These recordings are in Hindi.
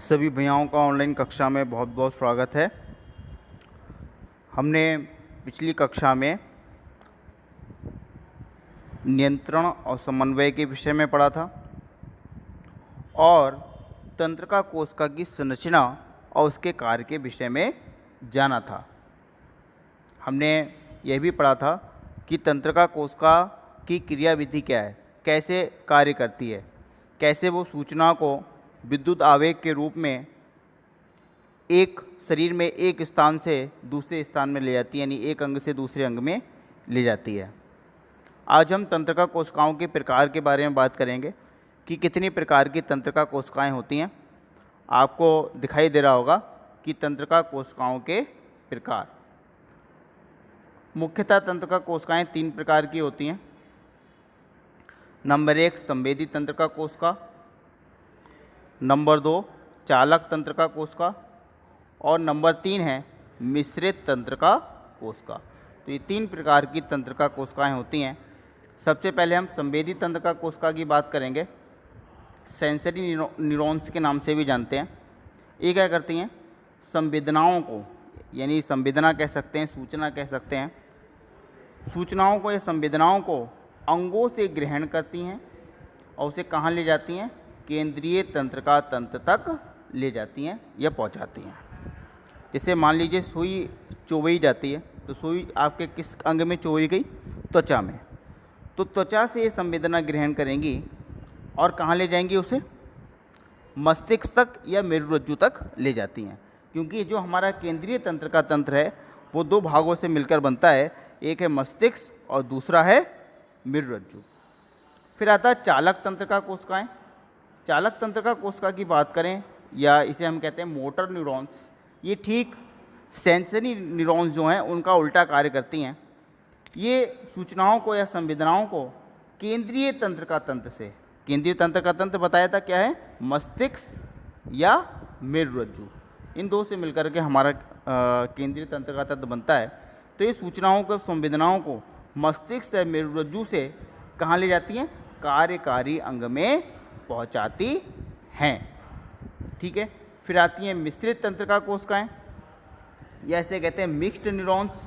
सभी भैयाओं का ऑनलाइन कक्षा में बहुत बहुत स्वागत है। हमने पिछली कक्षा में नियंत्रण और समन्वय के विषय में पढ़ा था और तंत्रिका कोशिका की संरचना और उसके कार्य के विषय में जाना था। हमने यह भी पढ़ा था कि तंत्रिका कोशिका की क्रियाविधि क्या है, कैसे कार्य करती है, कैसे वो सूचना को विद्युत आवेग के रूप में एक शरीर में एक स्थान से दूसरे स्थान में ले जाती है, यानी एक अंग से दूसरे अंग में ले जाती है। आज हम तंत्रिका कोशिकाओं के प्रकार के बारे में बात करेंगे कि कितनी प्रकार की तंत्रिका कोशिकाएं होती हैं। आपको दिखाई दे रहा होगा कि तंत्रिका कोशिकाओं के प्रकार। मुख्यतः तंत्रिका कोशिकाएं 3 प्रकार की होती हैं। नंबर 1 संवेदी तंत्रिका कोशिका, नंबर 2 चालक तंत्रिका कोशिका और नंबर 3 है मिश्रित तंत्रिका कोशिका। तो ये 3 प्रकार की तंत्रिका कोशिकाएं होती हैं। सबसे पहले हम संवेदी तंत्रिका कोशिका की बात करेंगे। सेंसरी न्यूरॉन्स के नाम से भी जानते हैं। ये क्या करती हैं? संवेदनाओं को, यानी संवेदना कह सकते हैं, सूचना कह सकते हैं, सूचनाओं को या संवेदनाओं को अंगों से ग्रहण करती हैं और उसे कहाँ ले जाती हैं? केंद्रीय तंत्रिका तंत्र तक ले जाती हैं या पहुंचाती हैं। जैसे मान लीजिए सुई चुभई जाती है, तो सुई आपके किस अंग में चुभई गई? त्वचा में। तो त्वचा से ये संवेदना ग्रहण करेंगी और कहाँ ले जाएंगी? उसे मस्तिष्क तक या मेरुरज्जु तक ले जाती हैं, क्योंकि जो हमारा केंद्रीय तंत्रिका तंत्र है वो 2 भागों से मिलकर बनता है। एक है मस्तिष्क और दूसरा है मेरुरज्जु। फिर आता है चालक तंत्रिका कोशिकाएं। चालक तंत्रिका कोशिका की बात करें, या इसे हम कहते हैं मोटर न्यूरॉन्स, ये ठीक सेंसरी न्यूरॉन्स जो हैं उनका उल्टा कार्य करती हैं। ये सूचनाओं को या संवेदनाओं को केंद्रीय तंत्रिका तंत्र से, केंद्रीय तंत्रिका तंत्र बताया था क्या है? मस्तिष्क या मेरुरज्जु, इन 2 से मिलकर के हमारा केंद्रीय तंत्रिका तंत्र बनता है। तो ये सूचनाओं को, संवेदनाओं को मस्तिष्क या मेरुरज्जु से कहाँ ले जाती हैं? कार्यकारी अंग में पहुंचाती हैं। ठीक है। फिर आती हैं मिश्रित तंत्रिका कोशिकाएं, या ऐसे कहते हैं मिक्स्ड न्यूरॉन्स।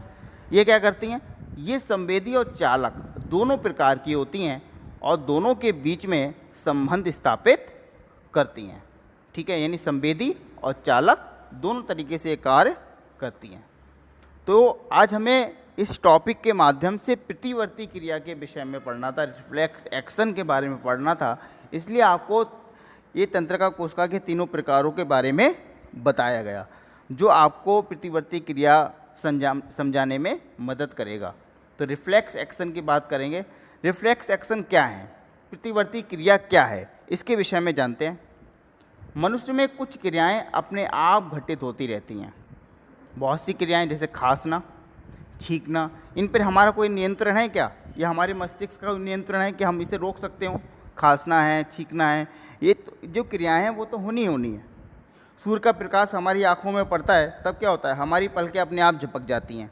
ये क्या करती हैं? ये संवेदी और चालक दोनों प्रकार की होती हैं और दोनों के बीच में संबंध स्थापित करती हैं। ठीक है, यानी संवेदी और चालक दोनों तरीके से कार्य करती हैं। तो आज हमें इस टॉपिक के माध्यम से प्रतिवर्ती क्रिया के विषय में पढ़ना था, रिफ्लेक्स एक्शन के बारे में पढ़ना था, इसलिए आपको ये तंत्रिका कोशिका के 3 प्रकारों के बारे में बताया गया, जो आपको प्रतिवर्ती क्रिया समझाने में मदद करेगा। तो रिफ्लेक्स एक्शन की बात करेंगे। रिफ्लेक्स एक्शन क्या है, प्रतिवर्ती क्रिया क्या है, इसके विषय में जानते हैं। मनुष्य में कुछ क्रियाएं अपने आप घटित होती रहती हैं। बहुत सी क्रियाएं जैसे खांसना, छींकना, इन पर हमारा कोई नियंत्रण है क्या? या हमारे मस्तिष्क का नियंत्रण है कि हम इसे रोक सकते हो? खांसना है, छींकना है, ये जो क्रियाएं हैं वो तो होनी है। सूर्य का प्रकाश हमारी आंखों में पड़ता है, तब क्या होता है? हमारी पलकें अपने आप झपक जाती हैं।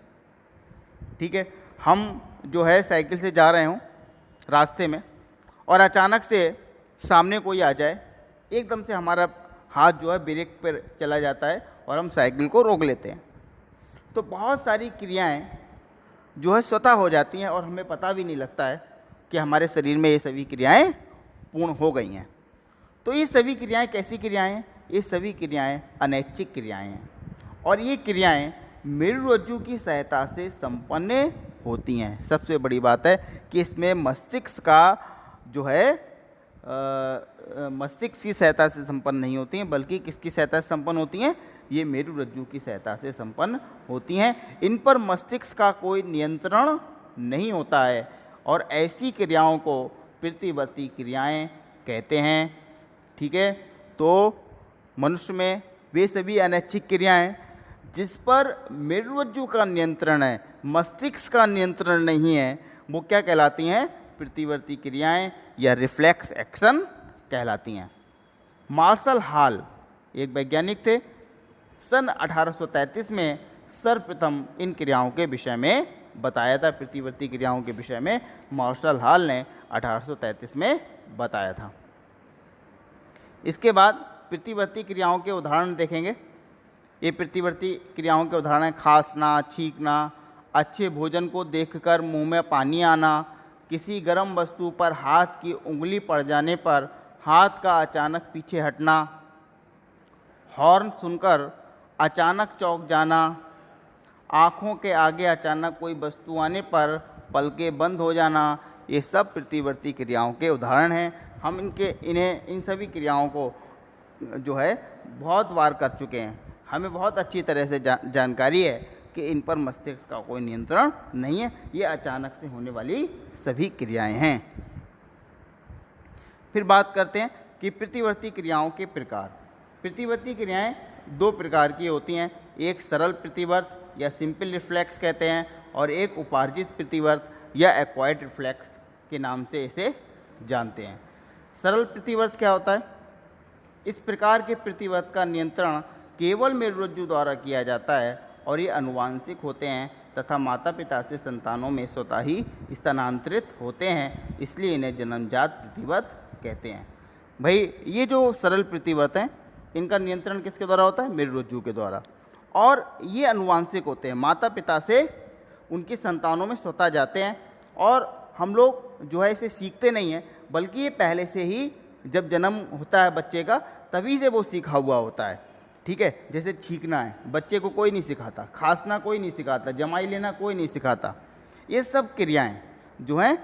ठीक है। हम जो है साइकिल से जा रहे हों रास्ते में और अचानक से सामने कोई आ जाए, एकदम से हमारा हाथ जो है ब्रेक पर चला जाता है और हम साइकिल को रोक लेते हैं। तो बहुत सारी क्रियाएं जो है स्वतः हो जाती हैं और हमें पता भी नहीं लगता है कि हमारे शरीर में ये सभी क्रियाएं पूर्ण हो गई हैं। तो ये सभी क्रियाएं कैसी क्रियाएं हैं? ये सभी क्रियाएं अनैच्छिक क्रियाएं हैं और ये क्रियाएं मेरुरज्जु की सहायता से संपन्न होती हैं। सबसे बड़ी बात है कि इसमें मस्तिष्क का जो है मस्तिष्क की सहायता से संपन्न नहीं होती हैं, बल्कि किसकी सहायता से संपन्न होती हैं? ये मेरुरज्जु की सहायता से संपन्न होती हैं। इन पर मस्तिष्क का कोई नियंत्रण नहीं होता है और ऐसी क्रियाओं को प्रतिवर्ती क्रियाएं कहते हैं। ठीक है। तो मनुष्य में वे सभी अनैच्छिक क्रियाएं जिस पर मेरुरज्जु का नियंत्रण है, मस्तिष्क का नियंत्रण नहीं है, वो क्या कहलाती हैं? प्रतिवर्ती क्रियाएं या रिफ्लेक्स एक्शन कहलाती हैं। मार्शल हॉल एक वैज्ञानिक थे। सन 1833 में सर्वप्रथम इन क्रियाओं के विषय में बताया था। प्रतिवर्ती क्रियाओं के विषय में मार्शल हॉल ने 1833 में बताया था। इसके बाद प्रतिवर्ती क्रियाओं के उदाहरण देखेंगे। ये प्रतिवर्ती क्रियाओं के उदाहरण हैं खांसना, छींकना, अच्छे भोजन को देखकर मुंह में पानी आना, किसी गर्म वस्तु पर हाथ की उंगली पड़ जाने पर हाथ का अचानक पीछे हटना, हॉर्न सुनकर अचानक चौंक जाना, आँखों के आगे अचानक कोई वस्तु आने पर पलकें बंद हो जाना। ये सब प्रतिवर्ती क्रियाओं के उदाहरण हैं। हम इन सभी क्रियाओं को जो है बहुत बार कर चुके हैं। हमें बहुत अच्छी तरह से जानकारी है कि इन पर मस्तिष्क का कोई नियंत्रण नहीं है, ये अचानक से होने वाली सभी क्रियाएं हैं। फिर बात करते हैं कि प्रतिवर्ती क्रियाओं के प्रकार। प्रतिवर्ती क्रियाएं दो प्रकार की होती हैं, एक सरल प्रतिवर्त या सिंपल रिफ्लेक्स कहते हैं, और एक उपार्जित प्रतिवर्त या एक्वायर्ड रिफ्लेक्स के नाम से इसे जानते हैं। सरल प्रतिवर्त क्या होता है? इस प्रकार के प्रतिवर्त का नियंत्रण केवल मेरुरज्जु द्वारा किया जाता है और ये आनुवांशिक होते हैं तथा माता पिता से संतानों में स्वतः ही स्थानांतरित होते हैं, इसलिए इन्हें जन्मजात प्रतिवर्त कहते हैं। भाई ये जो सरल प्रतिवर्त हैं इनका नियंत्रण किसके द्वारा होता है? मेरुरज्जु के द्वारा, और ये आनुवांशिक होते हैं, माता पिता से उनकी संतानों में स्वतः जाते हैं और हम लोग जो है इसे सीखते नहीं हैं, बल्कि ये पहले से ही जब जन्म होता है बच्चे का तभी से वो सीखा हुआ होता है। ठीक है, जैसे छींकना है बच्चे को कोई नहीं सिखाता, खांसना कोई नहीं सिखाता, जमाई लेना कोई नहीं सिखाता। ये सब क्रियाएं जो हैं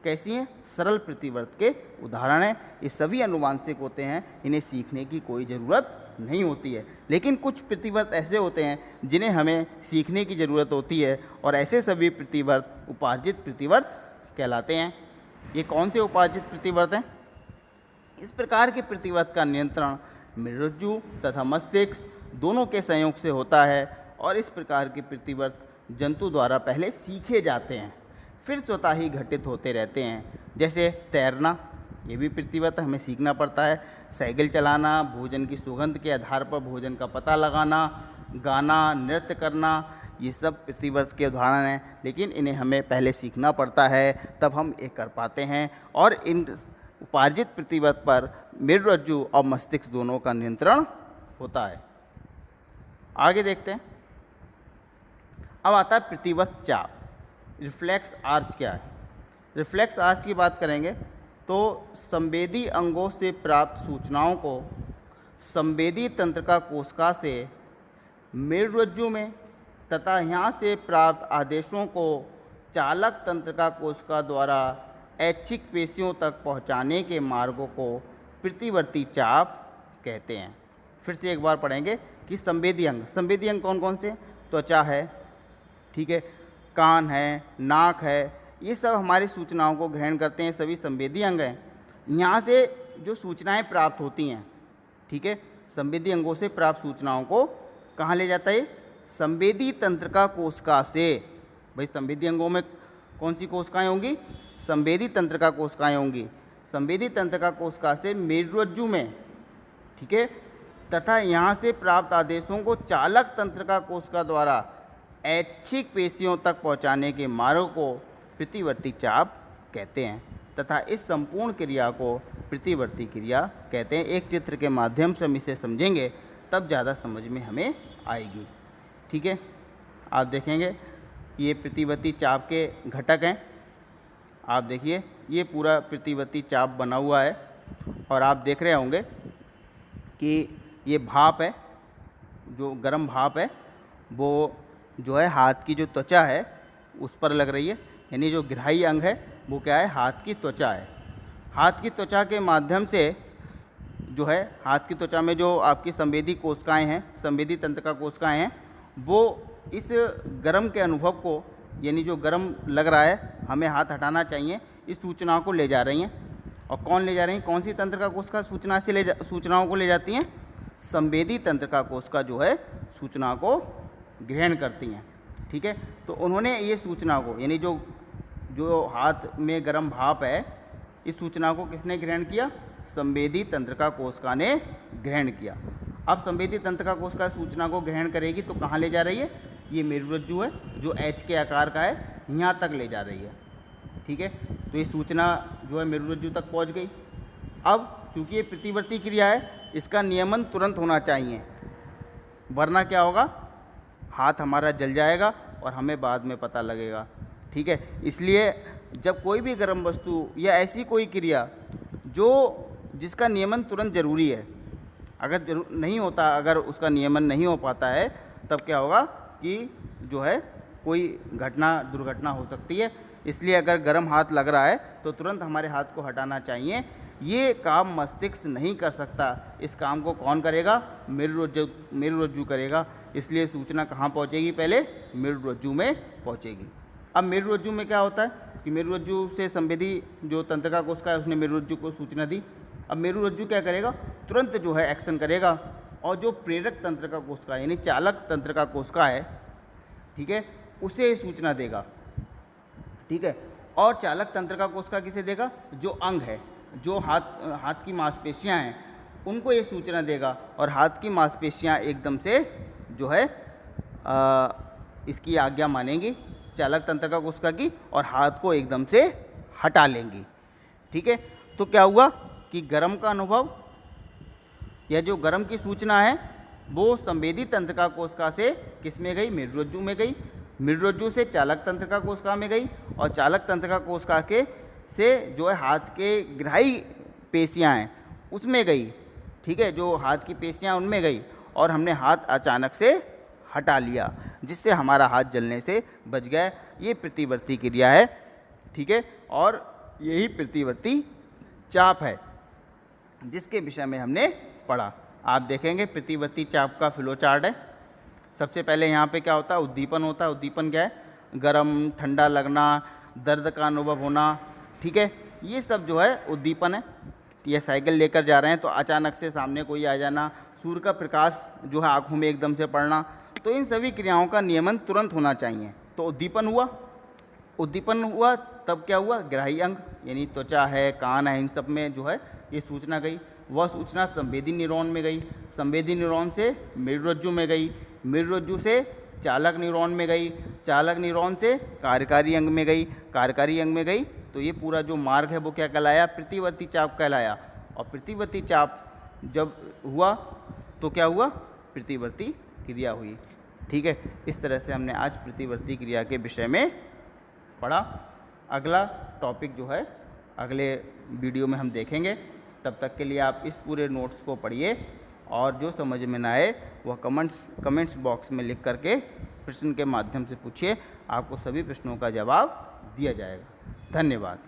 कैसी हैं? सरल प्रतिवर्त के उदाहरण हैं। ये सभी आनुवांशिक होते हैं, इन्हें सीखने की कोई ज़रूरत नहीं होती है। लेकिन कुछ प्रतिवर्त ऐसे होते हैं जिन्हें हमें सीखने की ज़रूरत होती है, और ऐसे सभी प्रतिवर्त उपार्जित प्रतिवर्त कहलाते हैं। ये कौन से उपार्जित प्रतिवर्त हैं? इस प्रकार के प्रतिवर्त का नियंत्रण मेरुरज्जु तथा मस्तिष्क दोनों के संयोग से होता है, और इस प्रकार के प्रतिवर्त जंतु द्वारा पहले सीखे जाते हैं, फिर स्वतः ही घटित होते रहते हैं। जैसे तैरना, ये भी प्रतिवर्त हमें सीखना पड़ता है। साइकिल चलाना, भोजन की सुगंध के आधार पर भोजन का पता लगाना, गाना, नृत्य करना, ये सब प्रतिवर्त के उदाहरण हैं, लेकिन इन्हें हमें पहले सीखना पड़ता है, तब हम ये कर पाते हैं। और इन उपार्जित प्रतिवर्त पर मेरुरज्जु और मस्तिष्क दोनों का नियंत्रण होता है। आगे देखते हैं। अब आता है प्रतिवर्त चाप। रिफ्लेक्स आर्च क्या है? रिफ्लेक्स आर्च की बात करेंगे तो संवेदी अंगों से प्राप्त सूचनाओं को संवेदी तंत्रिका कोशिका से मेरुरज्जु में तथा यहाँ से प्राप्त आदेशों को चालक तंत्रिका कोशिका द्वारा ऐच्छिक पेशियों तक पहुँचाने के मार्गों को प्रतिवर्ती चाप कहते हैं। फिर से एक बार पढ़ेंगे कि संवेदी अंग कौन कौन से? त्वचा है, ठीक है, कान है, नाक है, ये सब हमारी सूचनाओं को ग्रहण करते हैं, सभी संवेदी अंग हैं। यहाँ से जो सूचनाएं प्राप्त होती हैं, ठीक है, संवेदी अंगों से प्राप्त सूचनाओं को कहाँ ले जाता है? संवेदी तंत्रिका कोशिका से। भाई संवेदी अंगों में कौन सी कोशिकाएं होंगी? संवेदी तंत्रिका कोशिकाएं होंगी। संवेदी तंत्रिका कोशिका से मेरुरज्जु में, ठीक है, तथा यहाँ से प्राप्त आदेशों को चालक तंत्रिका कोशिका द्वारा ऐच्छिक पेशियों तक पहुँचाने के मार्ग को प्रतिवर्ती चाप कहते हैं, तथा इस संपूर्ण क्रिया को प्रतिवर्ती क्रिया कहते हैं। एक चित्र के माध्यम से हम इसे समझेंगे तब ज़्यादा समझ में हमें आएगी। ठीक है, आप देखेंगे ये प्रतिवर्ती चाप के घटक हैं। आप देखिए ये पूरा प्रतिवर्ती चाप बना हुआ है, और आप देख रहे होंगे कि ये भाप है, जो गर्म भाप है वो जो है हाथ की जो त्वचा है उस पर लग रही है, यानी जो ग्राही अंग है वो क्या है? हाथ की त्वचा है। हाथ की त्वचा के माध्यम से जो है, हाथ की त्वचा में जो आपकी संवेदी कोशिकाएं हैं, संवेदी तंत्रिका कोशिकाएं हैं, वो इस गर्म के अनुभव को, यानी जो गर्म लग रहा है हमें हाथ हटाना चाहिए, इस सूचनाओं को ले जा रही हैं। और कौन ले जा रही हैं? कौन सी तंत्रिका कोशिका सूचनाओं को ले जाती हैं? संवेदी तंत्रिका कोशिका जो है सूचना को ग्रहण करती हैं। ठीक है, तो उन्होंने ये सूचना को, यानी जो हाथ में गर्म भाप है, इस सूचना को किसने ग्रहण किया? संवेदी तंत्रिका कोशिका ने ग्रहण किया। अब संवेदी तंत्रिका कोशिका सूचना को ग्रहण करेगी तो कहाँ ले जा रही है? ये मेरुरज्जु है जो एच के आकार का है, यहाँ तक ले जा रही है। ठीक है, तो ये सूचना जो है मेरुरज्जु तक पहुँच गई। अब क्योंकि ये प्रतिवर्ती क्रिया है, इसका नियमन तुरंत होना चाहिए, वरना क्या होगा, हाथ हमारा जल जाएगा और हमें बाद में पता लगेगा। ठीक है, इसलिए जब कोई भी गर्म वस्तु या ऐसी कोई क्रिया जिसका नियमन तुरंत ज़रूरी है, अगर नहीं होता, अगर उसका नियमन नहीं हो पाता है, तब क्या होगा कि जो है कोई दुर्घटना हो सकती है। इसलिए अगर गर्म हाथ लग रहा है तो तुरंत हमारे हाथ को हटाना चाहिए। ये काम मस्तिष्क नहीं कर सकता, इस काम को कौन करेगा, मेरुरज्जु करेगा। इसलिए सूचना कहाँ पहुँचेगी, पहले मेरुरज्जु में पहुँचेगी। अब मेरुरज्जु में क्या होता है कि मेरुरज्जु से संवेदी जो तंत्रिका कोशिका है उसने मेरुरज्जु को सूचना दी। अब मेरुरज्जु क्या करेगा, तुरंत जो है एक्शन करेगा, और जो प्रेरक तंत्रिका कोशिका यानी चालक तंत्रिका कोशिका है, ठीक है, उसे सूचना देगा। ठीक है, और चालक तंत्रिका कोशिका किसे देगा, जो अंग है, जो हाथ की मांसपेशियां हैं, उनको ये सूचना देगा, और हाथ की मांसपेशियां एकदम से जो है इसकी आज्ञा मानेंगी चालक तंत्रिका कोशिका की, और हाथ को एकदम से हटा लेंगी। ठीक है, तो क्या हुआ कि गर्म का अनुभव या जो गर्म की सूचना है वो संवेदी तंत्रिका कोशिका से किस में गई, मेरुरज्जु में गई, मेरुरज्जु से चालक तंत्रिका कोशिका में गई, और चालक तंत्रिका कोशिका से जो है हाथ के ग्राही पेशियां हैं उसमें गई। ठीक है, जो हाथ की पेशियां उनमें गई, और हमने हाथ अचानक से हटा लिया, जिससे हमारा हाथ जलने से बच गया। ये प्रतिवर्ती क्रिया है। ठीक है, और यही प्रतिवर्ती चाप है जिसके विषय में हमने पढ़ा। आप देखेंगे प्रतिवर्ती चाप का फ्लो चार्ट है। सबसे पहले यहाँ पे क्या होता है, उद्दीपन होता है। उद्दीपन क्या है, गरम ठंडा लगना, दर्द का अनुभव होना। ठीक है, ये सब जो है उद्दीपन है। ये साइकिल लेकर जा रहे हैं तो अचानक से सामने कोई आ जाना, सूर्य का प्रकाश जो है आँखों में एकदम से पड़ना, तो इन सभी क्रियाओं का नियमन तुरंत होना चाहिए। तो उद्दीपन हुआ तब क्या हुआ, ग्राही अंग यानी त्वचा है, कान है, इन सब में जो है ये सूचना गई। वह सूचना संवेदी न्यूरॉन में गई, संवेदी न्यूरॉन से मेरुरज्जु में गई, मेरुरज्जु से चालक न्यूरॉन में गई, चालक न्यूरॉन से कार्यकारी अंग में गई, कार्यकारी अंग में गई। तो ये पूरा जो मार्ग है वो क्या कहलाया, प्रतिवर्ती चाप कहलाया। और प्रतिवर्ती चाप जब हुआ तो क्या हुआ, प्रतिवर्ती क्रिया हुई। ठीक है, इस तरह से हमने आज प्रतिवर्ती क्रिया के विषय में पढ़ा। अगला टॉपिक जो है अगले वीडियो में हम देखेंगे। तब तक के लिए आप इस पूरे नोट्स को पढ़िए, और जो समझ में ना आए वह कमेंट्स बॉक्स में लिख करके प्रश्न के माध्यम से पूछिए। आपको सभी प्रश्नों का जवाब दिया जाएगा। धन्यवाद।